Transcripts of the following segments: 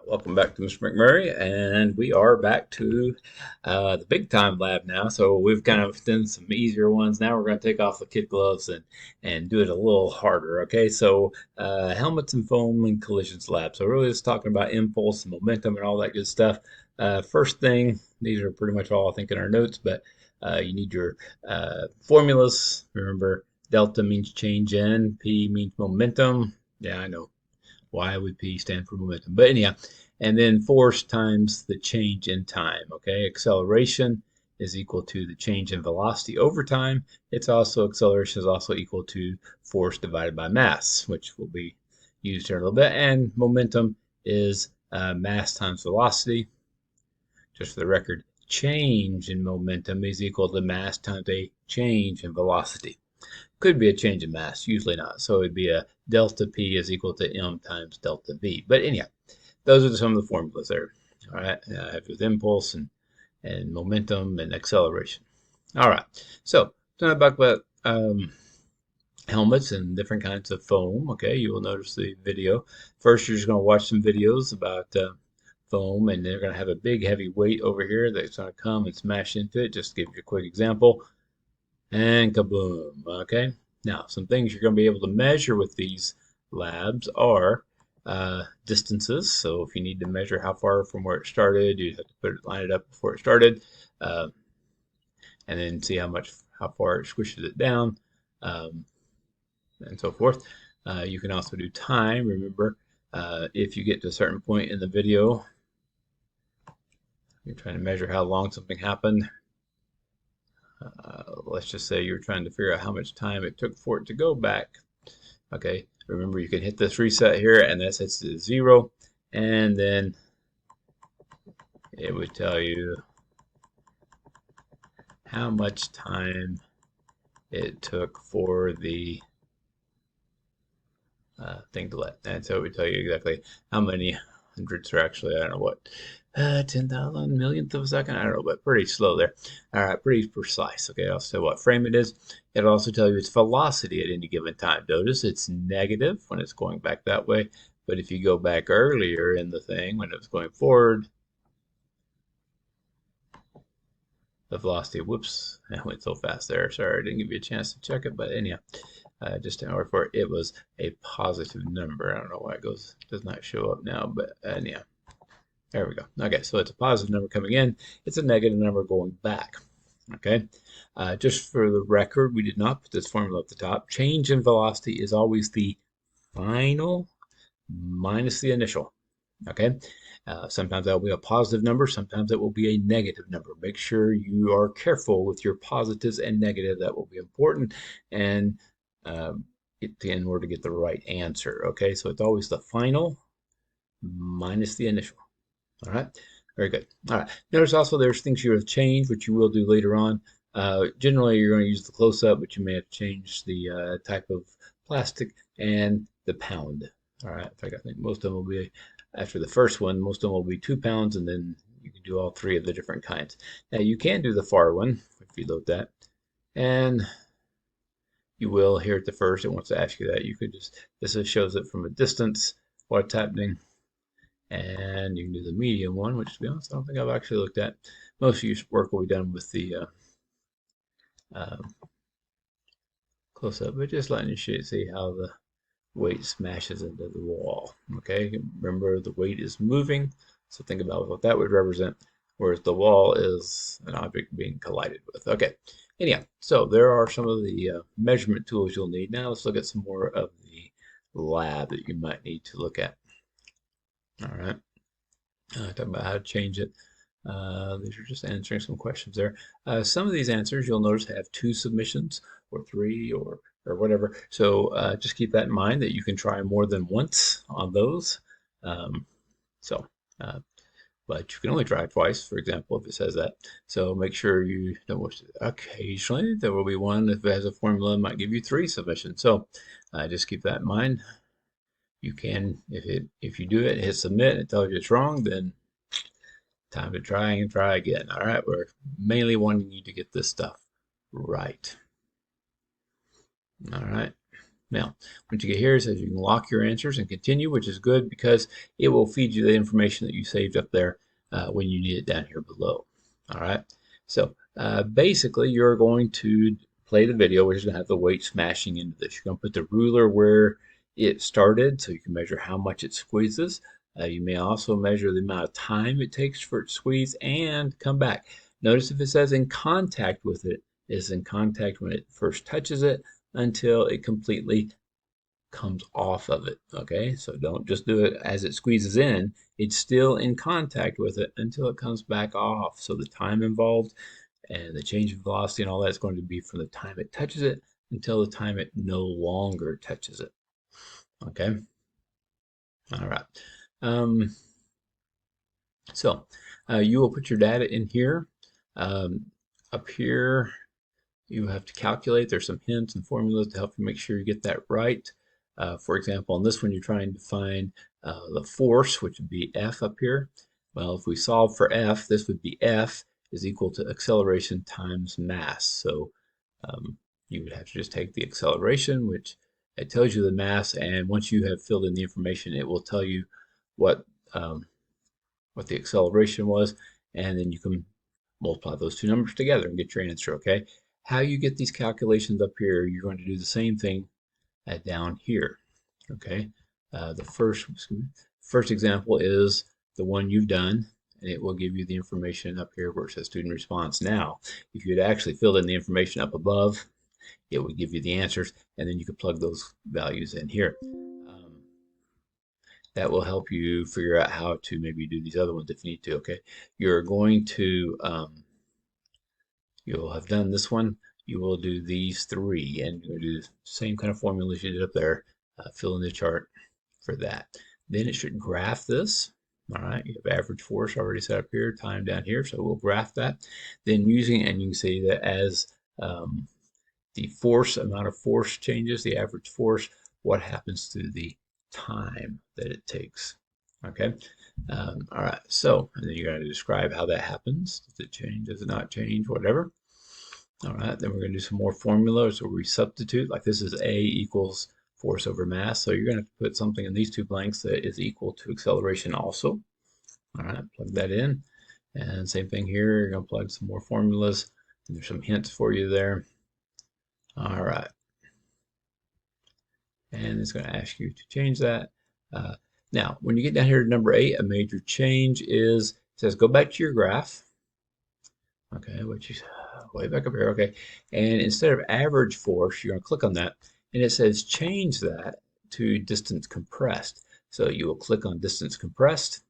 Welcome back to Mr. McMurray, and we are back to the big time lab now. So we've kind of done some easier ones. Now we're going to take off the kid gloves and do it a little harder. Okay, so helmets and foam and collisions lab. So really just talking about impulse and momentum and all that good stuff. First thing, these are pretty much all I think in our notes, but you need your formulas. Remember, delta means change in, P means momentum. Yeah, I know. Y would P stand for momentum. But anyhow, and then force times the change in time. Okay, acceleration is equal to the change in velocity over time. It's also acceleration is also equal to force divided by mass, which will be used here in a little bit. And momentum is mass times velocity. Just for the record, change in momentum is equal to mass times a change in velocity. Could be a change in mass, usually not. So it'd be a delta P is equal to M times delta V. But anyhow, those are some of the formulas there. All right, I have with impulse and momentum and acceleration. All right, so talking about helmets and different kinds of foam. Okay, you will notice the video. First, you're just going to watch some videos about foam, and they're going to have a big heavy weight over here that's going to come and smash into it. Just to give you a quick example. And kaboom. Okay. Now, some things you're going to be able to measure with these labs are distances. So if you need to measure how far from where it started, you have to line it up before it started, uh, and then see how far it squishes it down, um, and so forth. You can also do time. Remember, if you get to a certain point in the video, you're trying to measure how long something happened. Let's just say you're trying to figure out how much time it took for it to go back. Okay, remember you can hit this reset here and that sets it to 0, and then it would tell you how much time it took for the thing to let. And so it would tell you exactly how many hundreds are actually, I don't know what, 10,000 millionth of a second. I don't know, but pretty slow there. All right, pretty precise. Okay, I'll say what frame it is. It'll also tell you its velocity at any given time. Notice it's negative when it's going back that way. But if you go back earlier in the thing, when it was going forward, the velocity, whoops, I went so fast there. Sorry, I didn't give you a chance to check it. But anyhow, just in order for it was a positive number. I don't know why it does not show up now, but anyhow. There we go. Okay, so it's a positive number coming in. It's a negative number going back. Okay, just for the record, we did not put this formula at the top. Change in velocity is always the final minus the initial. Okay, sometimes that will be a positive number, sometimes it will be a negative number. Make sure you are careful with your positives and negatives. That will be important, and in order to get the right answer. Okay, so it's always the final minus the initial. All right, very good. All right, notice also there's things you have changed, which you will do later on. Generally, you're going to use the close-up, but you may have to change the type of plastic and the pound. All right, in fact, I think most of them will be, after the first one, most of them will be 2 pounds, and then you can do all three of the different kinds. Now, you can do the far one, if you load that, and you will here at the first, it wants to ask you that. You could this shows it from a distance, what's happening. And you can do the medium one, which to be honest, I don't think I've actually looked at. Most of your work will be done with the close up, but just letting you see how the weight smashes into the wall. Okay, remember the weight is moving, so think about what that would represent, whereas the wall is an object being collided with. Okay, anyhow, so there are some of the measurement tools you'll need. Now let's look at some more of the lab that you might need to look at. All right. Talking about how to change it. These are just answering some questions there. Some of these answers you'll notice have 2 submissions or 3 or whatever. So just keep that in mind that you can try more than once on those. Um, so, but you can only try twice, for example, if it says that. So make sure you don't watch it. Occasionally there will be one if it has a formula it might give you 3 submissions. So just keep that in mind. You can, if you do it, hit submit, and it tells you it's wrong, then time to try and try again. All right, we're mainly wanting you to get this stuff right. All right. Now, once you get here, it says you can lock your answers and continue, which is good because it will feed you the information that you saved up there when you need it down here below. All right. So basically, you're going to play the video, which is going to have the weight smashing into this. You're going to put the ruler where it started, so you can measure how much it squeezes. You may also measure the amount of time it takes for it to squeeze and come back. Notice if it says in contact with it, it's in contact when it first touches it until it completely comes off of it. Okay, so don't just do it as it squeezes in. It's still in contact with it until it comes back off. So the time involved and the change in velocity and all that's going to be from the time it touches it until the time it no longer touches it. Okay, all right. So you will put your data in here. Up here, you have to calculate. There's some hints and formulas to help you make sure you get that right. For example, on this one, you're trying to find the force, which would be F up here. Well, if we solve for F, this would be F is equal to acceleration times mass. So you would have to just take the acceleration, which it tells you the mass, and once you have filled in the information, it will tell you what what the acceleration was, and then you can multiply those two numbers together and get your answer, okay? How you get these calculations up here, you're going to do the same thing down here, okay? The first example is the one you've done, and it will give you the information up here where it says student response. Now, if you had actually filled in the information up above, it would give you the answers, and then you could plug those values in here. That will help you figure out how to maybe do these other ones if you need to, okay? You're going to, you'll have done this one. You will do these three, and you're going to do the same kind of formulas you did up there. Fill in the chart for that. Then it should graph this. All right, you have average force already set up here, time down here, so we'll graph that. Then using, and you can see that as the force, amount of force changes, the average force, what happens to the time that it takes. Okay. All right. So, and then you got to describe how that happens. Does it change? Does it not change? Whatever. All right. Then we're going to do some more formulas where we substitute. Like this is A equals force over mass. So you're going to have to put something in these two blanks that is equal to acceleration also. All right. Plug that in. And same thing here. You're going to plug some more formulas. And there's some hints for you there. All right. And it's going to ask you to change that. Now, when you get down here to number 8, a major change is, it says go back to your graph. Okay, which is way back up here. Okay, and instead of average force, you're going to click on that, and it says change that to distance compressed. So you will click on distance compressed.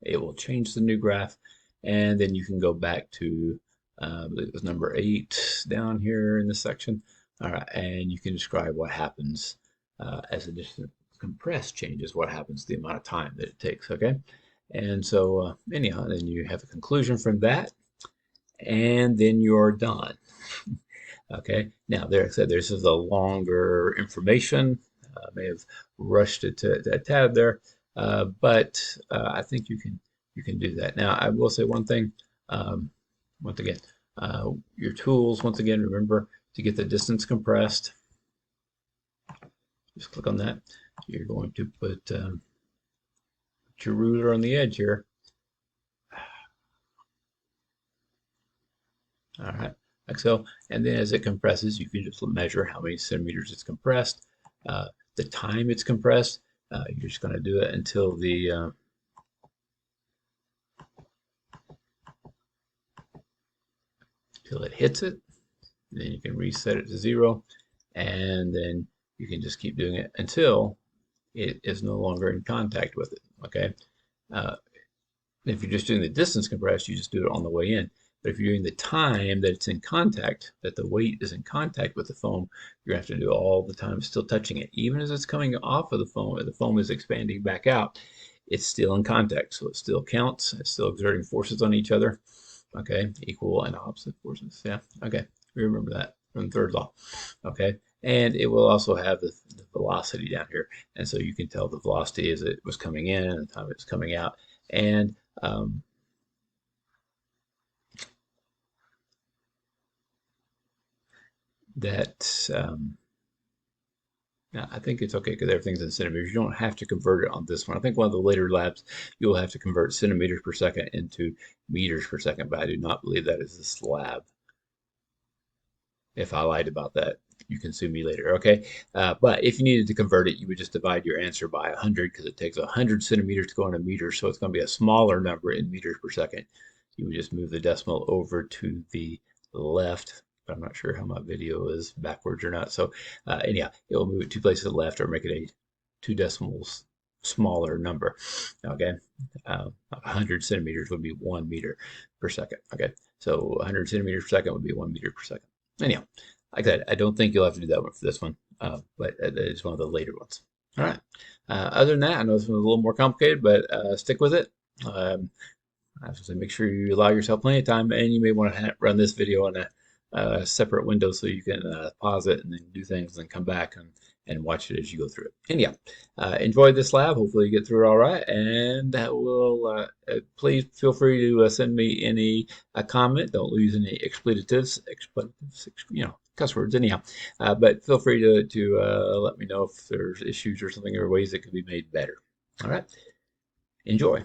It will change the new graph, and then you can go back to, I believe it was number 8 down here in this section. All right, and you can describe what happens as the distance compressed changes, what happens to the amount of time that it takes, okay? And so anyhow, then you have a conclusion from that, and then you're done. Okay, now there I said this is a longer information. May have rushed it to a tab there, but I think you can do that. Now I will say one thing. Once again, your tools. Once again, remember to get the distance compressed. Just click on that. You're going to put your ruler on the edge here. All right, like so. And then as it compresses, you can just measure how many centimeters it's compressed. The time it's compressed, you're just going to do it until the until it hits it. Then you can reset it to 0, and then you can just keep doing it until it is no longer in contact with it. Okay. If you're just doing the distance compressed, you just do it on the way in. But if you're doing the time that it's in contact, that the weight is in contact with the foam, you're going to have to do all the time still touching it. Even as it's coming off of the foam is expanding back out, it's still in contact. So it still counts. It's still exerting forces on each other. Okay, equal and opposite forces. Yeah, okay. We remember that from the third law. Okay, and it will also have the velocity down here. And so you can tell the velocity as it was coming in and the time it's coming out. And that Now, I think it's okay because everything's in centimeters. You don't have to convert it on this one. I think one of the later labs, you'll have to convert centimeters per second into meters per second, but I do not believe that is this lab. If I lied about that, you can sue me later, okay? But if you needed to convert it, you would just divide your answer by 100 because it takes 100 centimeters to go into meters, so it's going to be a smaller number in meters per second. You would just move the decimal over to the left. But I'm not sure how my video is backwards or not. So anyhow, it will move it two places to the left or make it a two decimals smaller number. Okay, 100 centimeters would be 1 meter per second. Okay, so 100 centimeters per second would be 1 meter per second. Anyhow, like I said, I don't think you'll have to do that one for this one, but it is one of the later ones. All right. Other than that, I know this one's a little more complicated, but stick with it. I was going to make sure you allow yourself plenty of time, and you may want to run this video on a separate window so you can pause it and then do things and come back and watch it as you go through it. Anyhow, enjoy this lab. Hopefully you get through it all right, and that will please feel free to send me any comment. Don't lose any expletives, cuss words anyhow. But feel free to let me know if there's issues or something or ways that could be made better. All right, enjoy.